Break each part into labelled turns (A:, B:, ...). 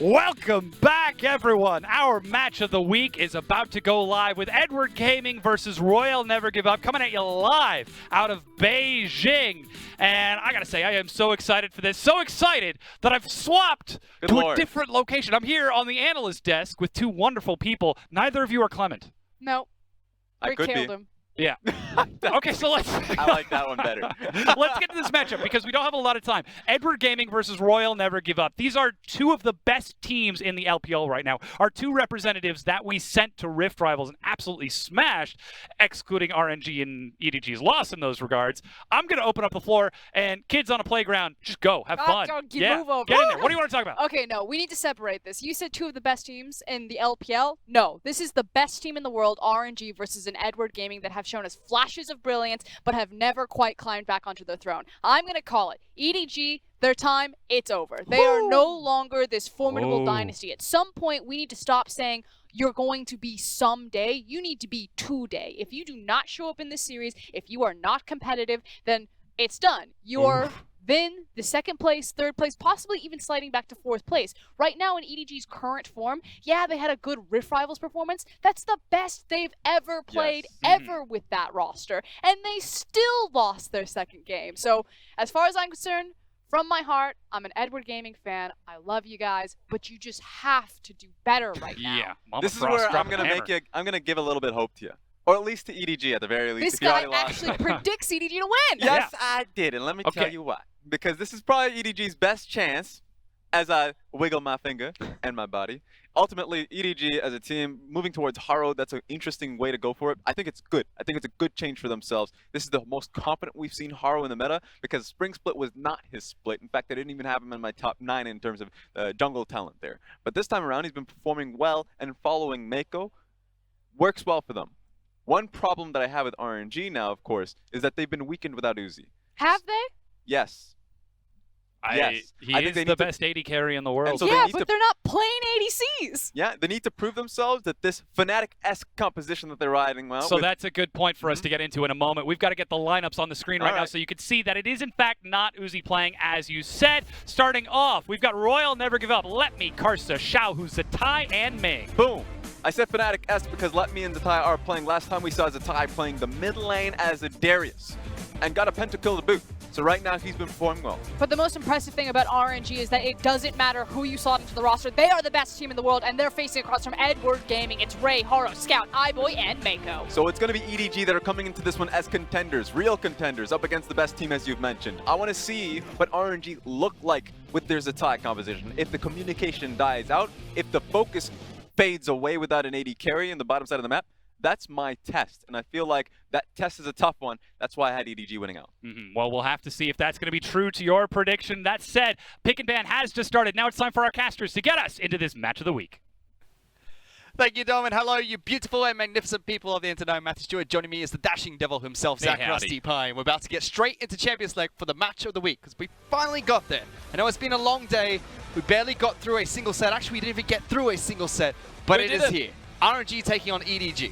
A: Welcome back, everyone. Our match of the week is about to go live with Edward Gaming versus Royal Never Give Up, coming at you live out of Beijing. And I gotta say, I am so excited for this. So excited that I've swapped a different location. I'm here on the analyst desk with two wonderful people. Neither of you are Clement.
B: No.
C: I could
B: killed
C: be.
B: him.
A: Yeah. Okay, so let's...
C: I like that one better.
A: Let's get to this matchup because we don't have a lot of time. Edward Gaming versus Royal Never Give Up. These are two of the best teams in the LPL right now. Our two representatives that we sent to Rift Rivals and absolutely smashed, excluding RNG and EDG's loss in those regards. I'm going to open up the floor, and kids on a playground, just go. Have fun.
B: Move over.
A: Get in there. What do you want to talk about?
B: Okay, no, we need to separate this. You said two of the best teams in the LPL. No, this is the best team in the world, RNG, versus an Edward Gaming that have shown us flashes of brilliance, but have never quite climbed back onto their throne. I'm going to call it. EDG, their time, it's over. They are no longer this formidable dynasty. At some point, we need to stop saying, you're going to be someday. You need to be today. If you do not show up in this series, if you are not competitive, then it's done. You're then the second place, third place, possibly even sliding back to fourth place. Right now in EDG's current form, yeah, they had a good Rift Rivals performance. That's the best they've ever played, ever with that roster. And they still lost their second game. So as far as I'm concerned, from my heart, I'm an Edward Gaming fan. I love you guys, but you just have to do better right now.
A: Yeah. Mama
C: This is
A: Frost,
C: where
A: drop
C: I'm
A: the
C: gonna
A: hammer.
C: make you. I'm gonna give a little bit of hope to you, or at least to EDG at the very least.
B: This
C: if you
B: guy
C: already lost.
B: actually predicts EDG to win.
C: Yes, I did, and let me tell you why. Because this is probably EDG's best chance, as I wiggle my finger and my body. Ultimately, EDG as a team moving towards Haro, that's an interesting way to go for it. I think it's good. I think it's a good change for themselves. This is the most confident we've seen Haro in the meta because Spring Split was not his split. In fact, I didn't even have him in my top 9 in terms of jungle talent there. But this time around, he's been performing well, and following Mako works well for them. One problem that I have with RNG now, of course, is that they've been weakened without Uzi.
B: Have they?
C: Yes. Yes.
A: He is the best AD carry in the world.
C: So
B: yeah, but they're not playing ADCs.
C: Yeah, they need to prove themselves that this Fnatic-esque composition that they're riding well.
A: So that's a good point for us to get into in a moment. We've got to get the lineups on the screen right now so you can see that it is in fact not Uzi playing as you said. Starting off, we've got Royal Never Give Up, Let Me, Karsa, Xiao, Zatai, and Ming.
C: Boom. I said Fnatic-esque because Let Me and Zatai are playing. Last time we saw Zatai playing the mid lane as a Darius and got a pentakill to boot. So right now he's been performing well.
B: But the most impressive thing about RNG is that it doesn't matter who you slot into the roster. They are the best team in the world, and they're facing across from Edward Gaming. It's Ray, Haro, Scout, iBoy, and Mako.
C: So it's going to be EDG that are coming into this one as contenders, real contenders, up against the best team as you've mentioned. I want to see what RNG look like with their Zatai composition. If the communication dies out, if the focus fades away without an AD carry in the bottom side of the map, that's my test, and I feel like that test is a tough one. That's why I had EDG winning out.
A: Well, we'll have to see if that's going to be true to your prediction. That said, Pick and Ban has just started. Now it's time for our casters to get us into this match of the week.
D: Thank you, Dom, and hello, you beautiful and magnificent people of the internet. Matthew Stewart. Joining me is the dashing devil himself, Zach Rusty Pie. And we're about to get straight into Champions League for the match of the week, because we finally got there. I know it's been a long day. We barely got through a single set. Actually, we didn't even get through a single set, but it is here. RNG taking on EDG.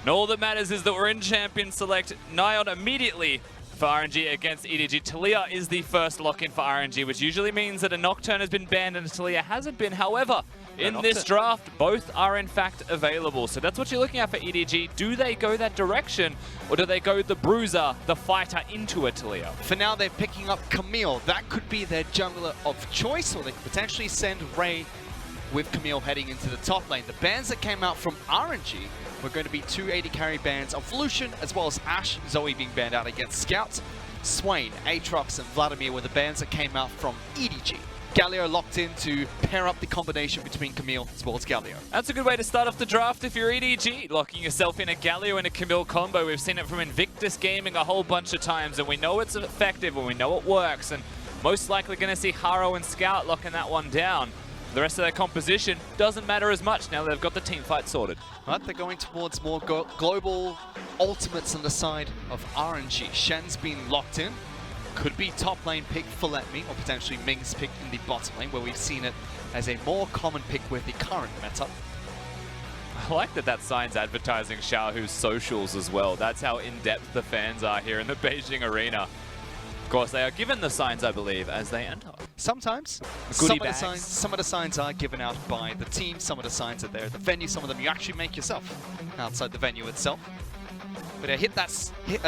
E: And all that matters is that we're in Champion Select. Nyon immediately for RNG against EDG. Talia is the first lock-in for RNG, which usually means that a Nocturne has been banned and Talia hasn't been. However, in this draft, both are in fact available. So that's what you're looking at for EDG. Do they go that direction, or do they go the bruiser, the fighter, into a Talia?
D: For now, they're picking up Camille. That could be their jungler of choice, or they could potentially send Ray with Camille heading into the top lane. The bans that came out from RNG were going to be 2 AD carry bans of Lucian, as well as Ashe, Zoe being banned out against Scout. Swain, Aatrox, and Vladimir were the bans that came out from EDG. Galio locked in to pair up the combination between Camille as well as Galio.
E: That's a good way to start off the draft if you're EDG, locking yourself in a Galio and a Camille combo. We've seen it from Invictus Gaming a whole bunch of times, and we know it's effective and we know it works, and most likely going to see Haro and Scout locking that one down. The rest of their composition doesn't matter as much now they've got the team fight sorted.
D: But they're going towards more global ultimates on the side of RNG. Shen's been locked in. Could be top lane pick for Let Me, or potentially Ming's pick in the bottom lane, where we've seen it as a more common pick with the current meta.
E: I like that that sign's advertising Xiaohu's socials as well. That's how in-depth the fans are here in the Beijing arena. Of course, they are given the signs, I believe, as they enter.
D: Sometimes.
E: Goodie
D: Some of the signs are given out by the team, some of the signs are there at the venue, some of them you actually make yourself outside the venue itself. But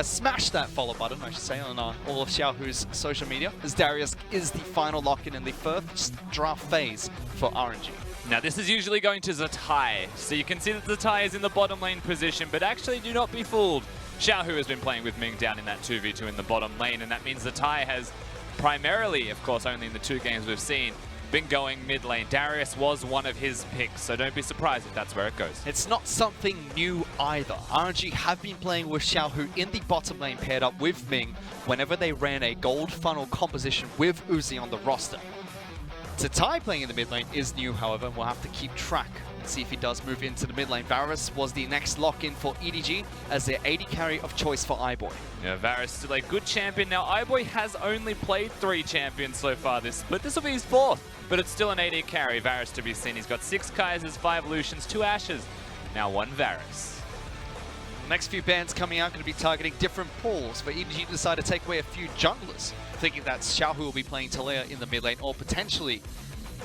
D: smash that follow button, I should say, on all of Xiaohu's social media, as Darius is the final lock-in in the first draft phase for RNG.
E: Now this is usually going to Zatai, so you can see that Zatai is in the bottom lane position, but actually do not be fooled. Xiaohu has been playing with Ming down in that 2v2 in the bottom lane, and that means Zatai has primarily, of course, only in the 2 games we've seen, been going mid lane. Darius was one of his picks, so don't be surprised if that's where it goes.
D: It's not something new either. RNG have been playing with Xiaohu in the bottom lane paired up with Ming whenever they ran a gold funnel composition with Uzi on the roster. Zatai playing in the mid lane is new, however, and we'll have to keep track and see if he does move into the mid lane. Varus was the next lock-in for EDG as their AD carry of choice for iBoy.
E: Yeah, Varus still a good champion. Now, iBoy has only played 3 champions so far but this will be his 4th. But it's still an AD carry. Varus to be seen. He's got 6 Kaisers, 5 Lucians, 2 Ashes. Now 1 Varus.
D: The next few bans coming out going to be targeting different pools for EDG to decide to take away a few junglers. Thinking that Xiaohu will be playing Taliyah in the mid lane or potentially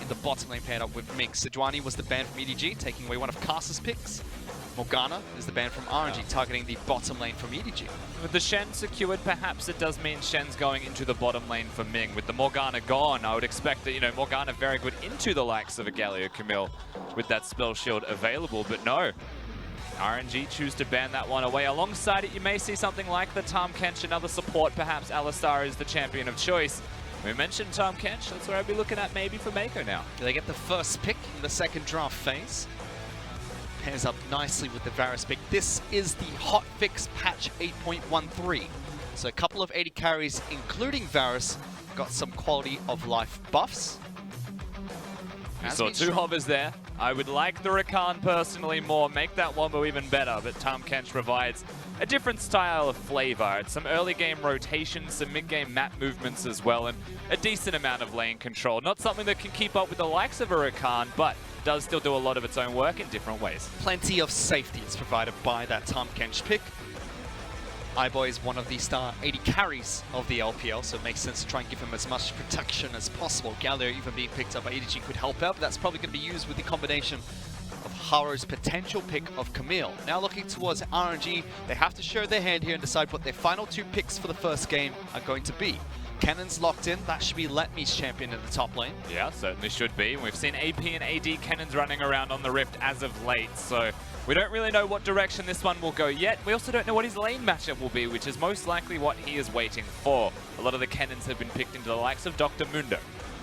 D: in the bottom lane paired up with Ming. Sejuani was the ban from EDG, taking away one of Cars's picks. Morgana is the ban from RNG, targeting the bottom lane from EDG.
E: With the Shen secured, perhaps it does mean Shen's going into the bottom lane for Ming. With the Morgana gone, I would expect that, Morgana very good into the likes of a Galio Camille with that spell shield available, but no. RNG choose to ban that one away. Alongside it, you may see something like the Tahm Kench, another support. Perhaps Alistar is the champion of choice. We mentioned Tahm Kench, that's where I'd be looking at maybe for Mako now.
D: They get the first pick in the second draft phase. Pairs up nicely with the Varus pick. This is the hotfix patch 8.13. So a couple of 80 carries, including Varus, got some quality of life buffs.
E: We saw 2 hovers there. I would like the Rakan personally more, make that wombo even better, but Tahm Kench provides a different style of flavor. It's some early game rotations, some mid game map movements as well, and a decent amount of lane control. Not something that can keep up with the likes of a Rakan, but does still do a lot of its own work in different ways.
D: Plenty of safety is provided by that Tahm Kench pick. iBoy is one of the star 80 carries of the LPL, so it makes sense to try and give him as much protection as possible. Galio even being picked up by EDG could help out, but that's probably going to be used with the combination of Haro's potential pick of Camille. Now looking towards RNG, they have to show their hand here and decide what their final 2 picks for the first game are going to be. Cannon's locked in, that should be Letme's champion in the top lane.
E: Yeah, certainly should be. We've seen AP and AD cannons running around on the Rift as of late, so we don't really know what direction this one will go yet. We also don't know what his lane matchup will be, which is most likely what he is waiting for. A lot of the cannons have been picked into the likes of Dr. Mundo,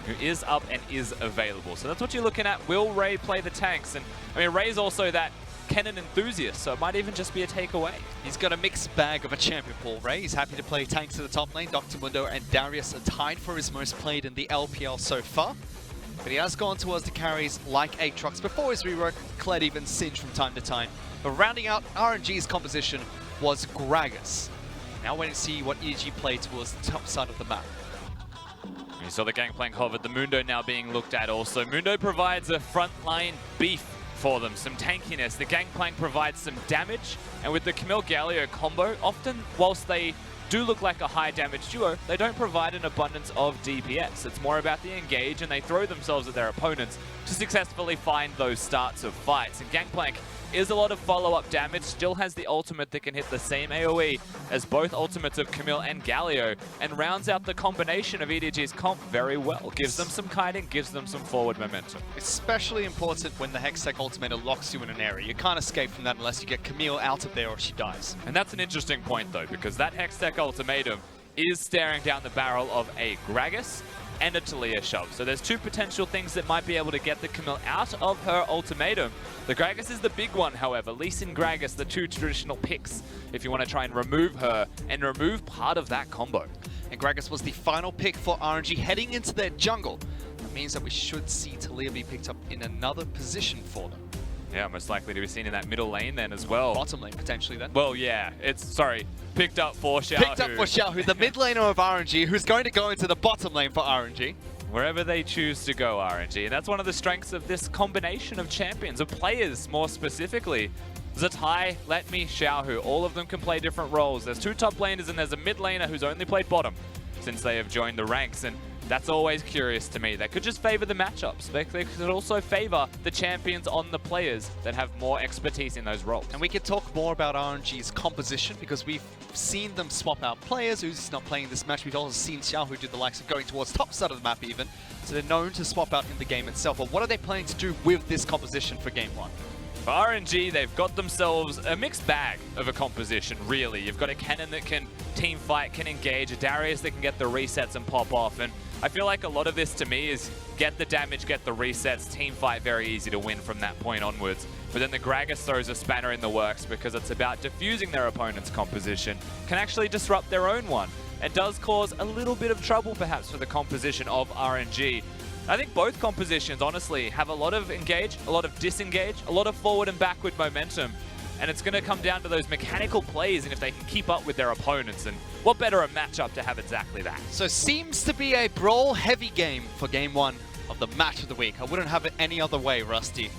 E: who is up and is available. So that's what you're looking at. Will Ray play the tanks? And I mean, Ray's also that cannon enthusiast, so it might even just be a takeaway.
D: He's got a mixed bag of a champion pool, Ray. He's happy to play tanks to the top lane. Dr. Mundo and Darius are tied for his most played in the LPL so far. But he has gone towards the carries like Aatrox before his rework, Kled even Singe from time to time. But rounding out RNG's composition was Gragas. Now waiting to see what EDG play towards the top side of the map.
E: You saw the Gangplank hover, the Mundo now being looked at also. Mundo provides a frontline beef for them, some tankiness. The Gangplank provides some damage, and with the Camille Galio combo, often whilst they do look like a high damage duo, they don't provide an abundance of DPS. It's more about the engage, and they throw themselves at their opponents to successfully find those starts of fights. And Gangplank is a lot of follow-up damage, still has the ultimate that can hit the same AoE as both ultimates of Camille and Galio, and rounds out the combination of EDG's comp very well. Gives them some kiting, gives them some forward momentum.
D: Especially important when the Hextech ultimate locks you in an area. You can't escape from that unless you get Camille out of there or she dies.
E: And that's an interesting point though, because that Hextech ultimatum is staring down the barrel of a Gragas and a Taliyah shove. So there's 2 potential things that might be able to get the Camille out of her ultimatum. The Gragas is the big one, however. Lee Sin, Gragas, the 2 traditional picks, if you want to try and remove her and remove part of that combo.
D: And Gragas was the final pick for RNG heading into their jungle. That means that we should see Taliyah be picked up in another position for them.
E: Yeah, most likely to be seen in that middle lane then as well.
D: Bottom lane, potentially then.
E: Well, yeah, picked up for Xiaohu.
D: Picked up for Xiaohu, the mid laner of RNG, who's going to go into the bottom lane for RNG.
E: Wherever they choose to go, RNG. And that's one of the strengths of this combination of champions, of players more specifically. Zatai, Letme, Xiaohu, all of them can play different roles. There's 2 top laners and there's a mid laner who's only played bottom since they have joined the ranks. And That's always curious to me. They could just favor the matchups. They could also favor the champions on the players that have more expertise in those roles.
D: And we could talk more about RNG's composition because we've seen them swap out players. Who's not playing this match? We've also seen Xiao, who do the likes of going towards top side of the map even. So they're known to swap out in the game itself. But what are they planning to do with this composition for Game 1?
E: For RNG, they've got themselves a mixed bag of a composition, really. You've got a Kennen that can team fight, can engage, a Darius that can get the resets and pop off. And I feel like a lot of this to me is get the damage, get the resets, team fight, very easy to win from that point onwards. But then the Gragas throws a spanner in the works because it's about diffusing their opponent's composition, can actually disrupt their own one. It does cause a little bit of trouble perhaps for the composition of RNG. I think both compositions, honestly, have a lot of engage, a lot of disengage, a lot of forward and backward momentum. And it's going to come down to those mechanical plays and if they can keep up with their opponents. And what better a matchup to have exactly that?
D: So seems to be a brawl-heavy game for Game 1 of the match of the week. I wouldn't have it any other way, Rusty.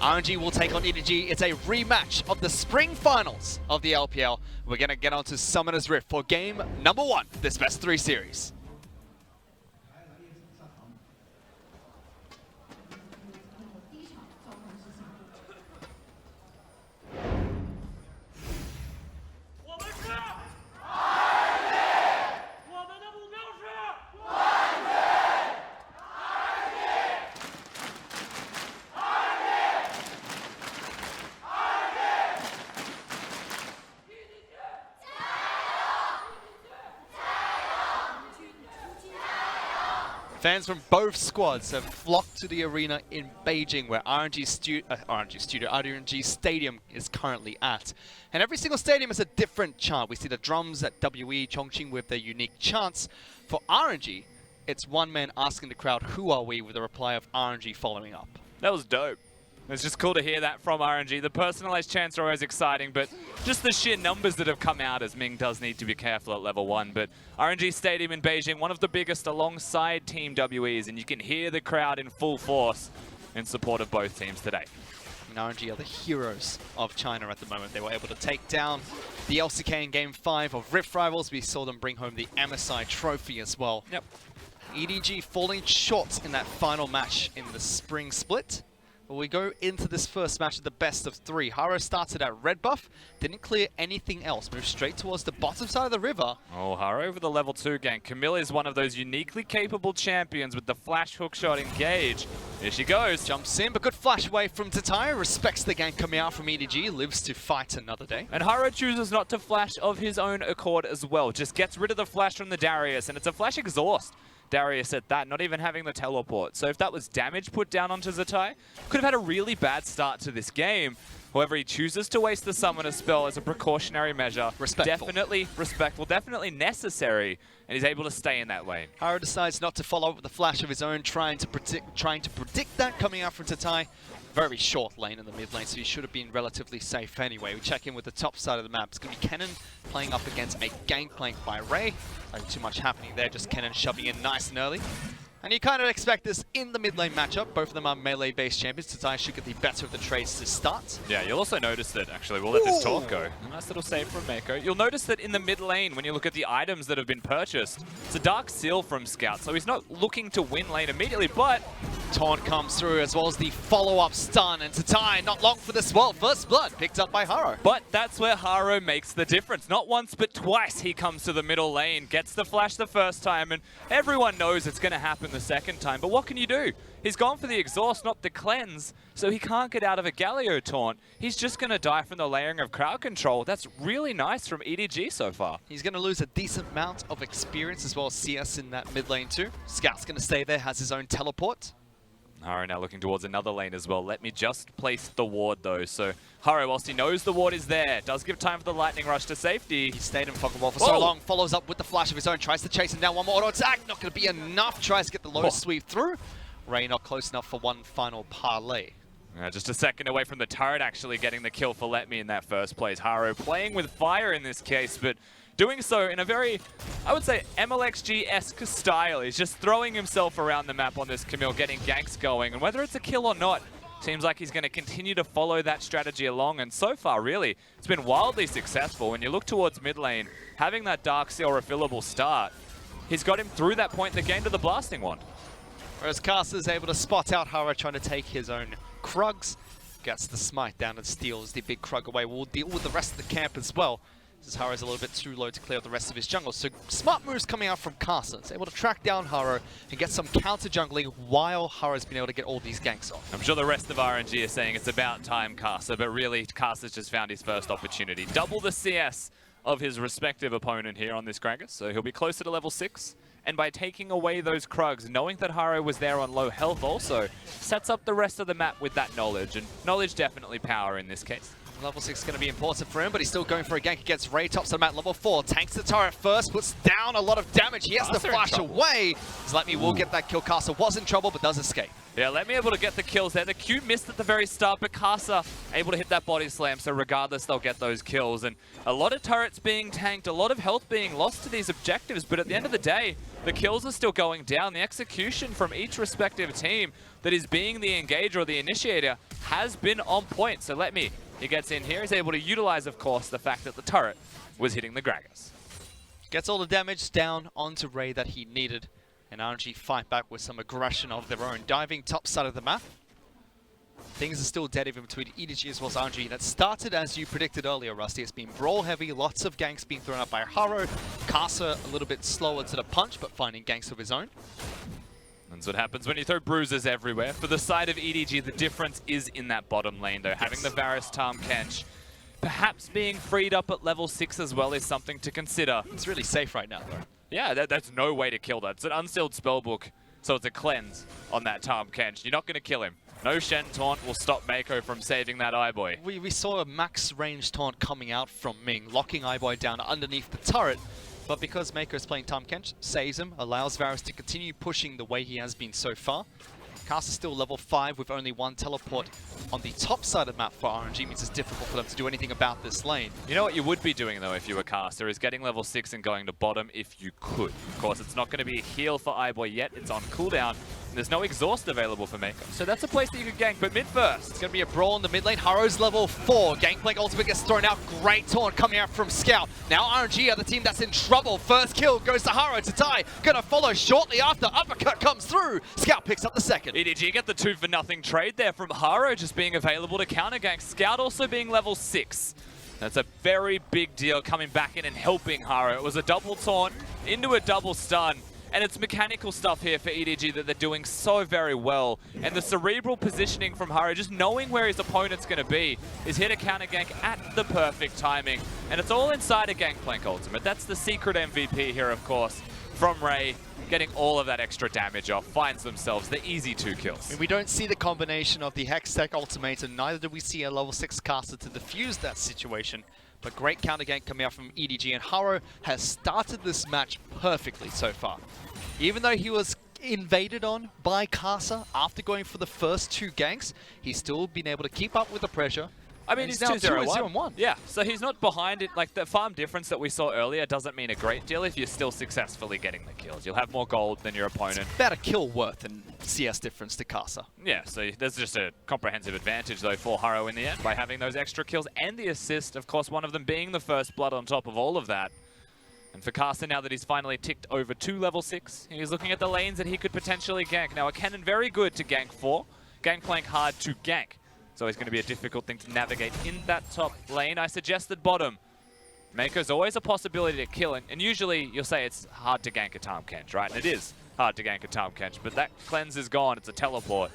D: RNG will take on EDG. It's a rematch of the spring finals of the LPL. We're going to get on to Summoner's Rift for game number 1, this best 3 series. Fans from both squads have flocked to the arena in Beijing, where RNG Stadium is currently at. And every single stadium is a different chant. We see the drums at WE Chongqing with their unique chants. For RNG, it's one man asking the crowd, "Who are we?" with a reply of RNG following up.
E: That was dope. It's just cool to hear that from RNG. The personalized chants are always exciting, but just the sheer numbers that have come out, as Ming does need to be careful at level 1. But RNG Stadium in Beijing, one of the biggest alongside Team WE's, and you can hear the crowd in full force in support of both teams today.
D: And RNG are the heroes of China at the moment. They were able to take down the LCK in Game 5 of Rift Rivals. We saw them bring home the MSI trophy as well.
E: Yep.
D: EDG falling short in that final match in the spring split. But we go into this first match of the best of 3. Haro started at red buff, didn't clear anything else, moved straight towards the bottom side of the river.
E: Oh, Haro over the level 2 gank. Camille is one of those uniquely capable champions with the flash hookshot engage. Here she goes.
D: Jumps in, but good flash away from Tatai, respects the gank coming out from EDG, lives to fight another day.
E: And Haro chooses not to flash of his own accord as well, just gets rid of the flash from the Darius, and it's a flash exhaust. Darius at that, not even having the teleport. So if that was damage put down onto Zatai, could have had a really bad start to this game. However, he chooses to waste the summoner spell as a precautionary measure.
D: Respectful.
E: Definitely respectful, definitely necessary, and he's able to stay in that lane.
D: Haro decides not to follow up with a flash of his own, trying to predict that coming out from Tatai. Very short lane in the mid lane, so he should have been relatively safe anyway. We check in with the top side of the map. It's going to be Kennen playing up against a gangplank by Ray. Not too much happening there, just Kennen shoving in nice and early. And you kind of expect this in the mid lane matchup. Both of them are melee-based champions. Tatai should get the better of the trades to start.
E: Yeah, you'll also notice that, actually, we'll let this talk go. A nice little save from Mako. You'll notice that in the mid lane, when you look at the items that have been purchased, it's a Dark Seal from Scout, so he's not looking to win lane immediately, but
D: Taunt comes through, as well as the follow-up stun, and Tatai, not long for this world. First blood picked up by Haro.
E: But that's where Haro makes the difference. Not once, but twice he comes to the middle lane, gets the flash the first time, and everyone knows it's going to happen the second time. But what can you do? He's gone for the exhaust, not the cleanse, so he can't get out of a Galio taunt. He's just going to die from the layering of crowd control. That's really nice from EDG so far.
D: He's going to lose a decent amount of experience, as well as CS in that mid lane too. Scout's going to stay there, has his own teleport.
E: Haro now looking towards another lane as well. Let me just place the ward though. So Haro, whilst he knows the ward is there, does give time for the lightning rush to safety.
D: He stayed in Pokeball for so long, follows up with the flash of his own, tries to chase him down. One more auto attack, not going to be enough. Tries to get the low sweep through. Ray not close enough for one final parlay.
E: Just a second away from the turret actually getting the kill for Let Me in that first place. Haro playing with fire in this case, but doing so in a very, I would say, MLXG-esque style. He's just throwing himself around the map on this Camille, getting ganks going. And whether it's a kill or not, seems like he's going to continue to follow that strategy along. And so far, really, it's been wildly successful. When you look towards mid lane, having that Dark Seal refillable start, he's got him through that point in the game to the blasting wand.
D: Whereas Kasa is able to spot out Haro trying to take his own Krugs. Gets the smite down and steals the big Krug away. We'll deal with the rest of the camp as well. This Haro's a little bit too low to clear the rest of his jungle. So smart moves coming out from Kasa. It's able to track down Haro and get some counter jungling while Haro's been able to get all these ganks off.
E: I'm sure the rest of RNG are saying it's about time, Kasa, but really Kasa's just found his first opportunity. Double the CS of his respective opponent here on this Gragas, so he'll be closer to level 6. And by taking away those Krugs, knowing that Haro was there on low health also, sets up the rest of the map with that knowledge, and knowledge definitely power in this case.
D: Level 6 is going to be important for him, but he's still going for a gank against Ray. Tops on map level 4. Tanks the turret first, puts down a lot of damage. He has to flash away. Zlatmy will get that kill. Kasa was in trouble, but does escape.
E: Yeah, let me able to get the kills there. The Q missed at the very start, but Kasa able to hit that body slam, so regardless, they'll get those kills. And a lot of turrets being tanked, a lot of health being lost to these objectives, but at the end of the day, the kills are still going down. The execution from each respective team that is being the engager or the initiator has been on point. So he gets in here. He's able to utilize, of course, the fact that the turret was hitting the Gragas.
D: Gets all the damage down onto Ray that he needed. And RNG fight back with some aggression of their own. Diving top side of the map. Things are still dead even between EDG as well as RNG. That started as you predicted earlier, Rusty. It's been brawl heavy, lots of ganks being thrown up by Haro. Kasa a little bit slower to the punch, but finding ganks of his own.
E: That's what happens when you throw bruises everywhere. For the side of EDG, the difference is in that bottom lane, though. Having the Varus Tahm Kench, perhaps being freed up at level 6 as well is something to consider.
D: It's really safe right now, though.
E: Yeah, that's no way to kill that. It's an unsealed spellbook, so it's a cleanse on that Tahm Kench. You're not going to kill him. No Shen taunt will stop Mako from saving that Eyeboy.
D: We saw a max range taunt coming out from Ming, locking Eyeboy down underneath the turret. But because Mako is playing Tahm Kench, saves him, allows Varus to continue pushing the way he has been so far. Kasa is still level 5 with only one teleport on the top side of the map for RNG, means it's difficult for them to do anything about this lane.
E: You know what you would be doing though if you were Kasa is getting level 6 and going to bottom if you could. Of course, it's not going to be a heal for Eyeboy yet, it's on cooldown. There's no exhaust available for Mako, so that's a place that you could gank, but mid first.
D: It's going to be a brawl in the mid lane. Haro's level 4. Gangplank ultimate gets thrown out. Great taunt coming out from Scout. Now RNG are the team that's in trouble. First kill goes to Haro to tie. Gonna follow shortly after. Uppercut comes through. Scout picks up the second.
E: EDG get the 2-for-0 trade there from Haro just being available to counter gank. Scout also being level 6. That's a very big deal coming back in and helping Haro. It was a double taunt into a double stun. And it's mechanical stuff here for EDG that they're doing so very well. And the cerebral positioning from Haro, just knowing where his opponent's going to be, is hit a counter gank at the perfect timing. And it's all inside a Gangplank ultimate. That's the secret MVP here, of course, from Ray. Getting all of that extra damage off, finds themselves the easy 2 kills.
D: I mean, we don't see the combination of the Hextech ultimate, and neither do we see a level 6 caster to defuse that situation. But great counter gank coming out from EDG, and Haro has started this match perfectly so far. Even though he was invaded on by Kasa after going for the first 2 ganks, he's still been able to keep up with the pressure.
E: I mean, he's
D: now
E: 2-0-1. Yeah, so he's not behind it. Like, the farm difference that we saw earlier doesn't mean a great deal if you're still successfully getting the kills. You'll have more gold than your opponent.
D: It's better kill worth than CS difference to Kasa.
E: Yeah, so there's just a comprehensive advantage, though, for Haro in the end by having those extra kills and the assist. Of course, one of them being the first blood on top of all of that. And for Kasa, now that he's finally ticked over to level 6, he's looking at the lanes that he could potentially gank. Now, a cannon very good to gank for. Gangplank hard to gank. So it's going to be a difficult thing to navigate in that top lane. I suggested bottom. Mako's always a possibility to kill, and usually you'll say it's hard to gank a Tahm Kench, right? And it is hard to gank a Tahm Kench, but that cleanse is gone. It's a teleport.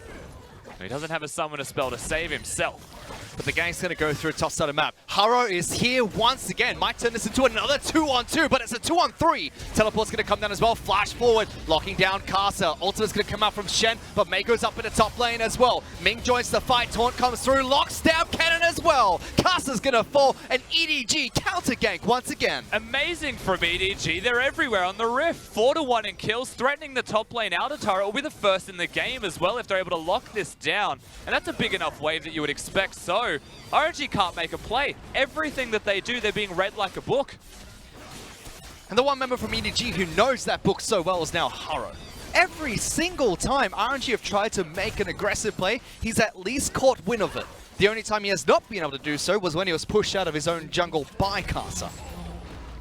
E: And he doesn't have a summoner spell to save himself.
D: But the gank's going to go through top side of the map. Haro is here once again. Might turn this into another 2-on-2, but it's a 2-on-3. Teleport's going to come down as well. Flash forward, locking down Kasa. Ultimate's going to come out from Shen, but Mako's up in the top lane as well. Ming joins the fight. Taunt comes through. Locks down Cannon as well. Kasa's going to fall, and EDG counter gank once again.
E: Amazing from EDG. They're everywhere on the Rift. 4-1 in kills, threatening the top lane outer turret. Will be the first in the game as well if they're able to lock this down. And that's a big enough wave that you would expect. So RNG can't make a play. Everything that they do, they're being read like a book.
D: And the one member from EDG who knows that book so well is now Haro. Every single time RNG have tried to make an aggressive play, he's at least caught wind of it. The only time he has not been able to do so was when he was pushed out of his own jungle by Kasa.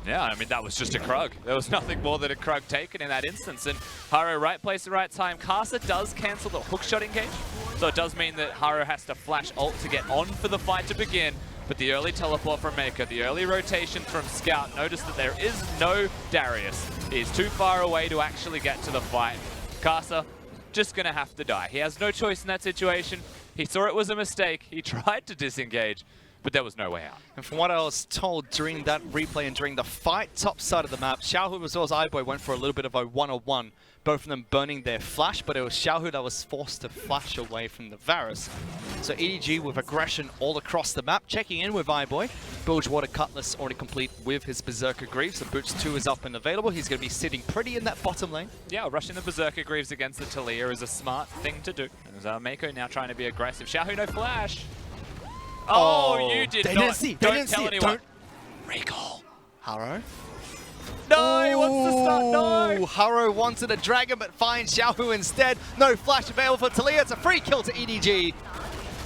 E: Yeah, I mean, that was just a Krug. There was nothing more than a Krug taken in that instance. And Haro, right place, right time. Casa does cancel the hookshot engage. So it does mean that Haro has to flash ult to get on for the fight to begin. But the early teleport from Maker, the early rotation from Scout, notice that there is no Darius. He's too far away to actually get to the fight. Casa just going to have to die. He has no choice in that situation. He saw it was a mistake. He tried to disengage, but there was no way out.
D: And from what I was told during that replay and during the fight top side of the map, Xiaohu as well as iBoy went for a little bit of a one-on-one, both of them burning their flash, but it was Xiaohu that was forced to flash away from the Varus. So EDG with aggression all across the map, checking in with iBoy. Bilgewater Cutlass already complete with his Berserker Greaves. The Boots 2 is up and available. He's going to be sitting pretty in that bottom lane.
E: Yeah, rushing the Berserker Greaves against the Talia is a smart thing to do. And Mako now trying to be aggressive. Xiaohu, no flash. Oh, you did
D: they
E: not.
D: Didn't see. They
E: Don't
D: didn't
E: tell
D: see
E: anyone.
D: It. Don't recall. Haro.
E: No, he wants to start. No.
D: Haro wanted a dragon, but finds Xiaohu instead. No flash available for Talia. It's a free kill to EDG.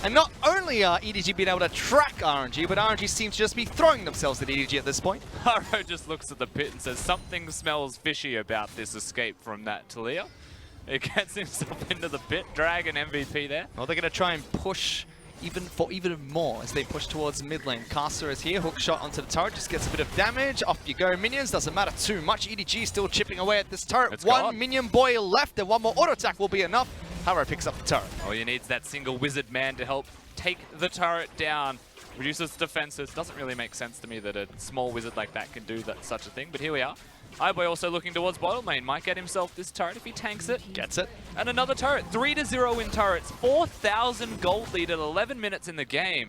D: And not only are EDG being able to track RNG, but RNG seems to just be throwing themselves at EDG at this point.
E: Haro just looks at the pit and says, something smells fishy about this escape from that Talia. He gets himself into the pit. Dragon MVP there.
D: Well, they're going to try and push even more as they push towards mid lane. Caster is here, hook shot onto the turret, just gets a bit of damage. Off you go, minions. Doesn't matter too much. EDG still chipping away at this turret.
E: It's
D: one
E: gone.
D: minion boy left, and one more auto attack will be enough. Haro picks up the turret.
E: All you need is that single wizard man to help take the turret down. Reduces defenses. Doesn't really make sense to me that a small wizard like that can do such a thing, but here we are. iBoy also looking towards bottom lane. Might get himself this turret if he tanks it.
D: Gets it.
E: And another turret. 3-0 in turrets. 4,000 gold lead at 11 minutes in the game.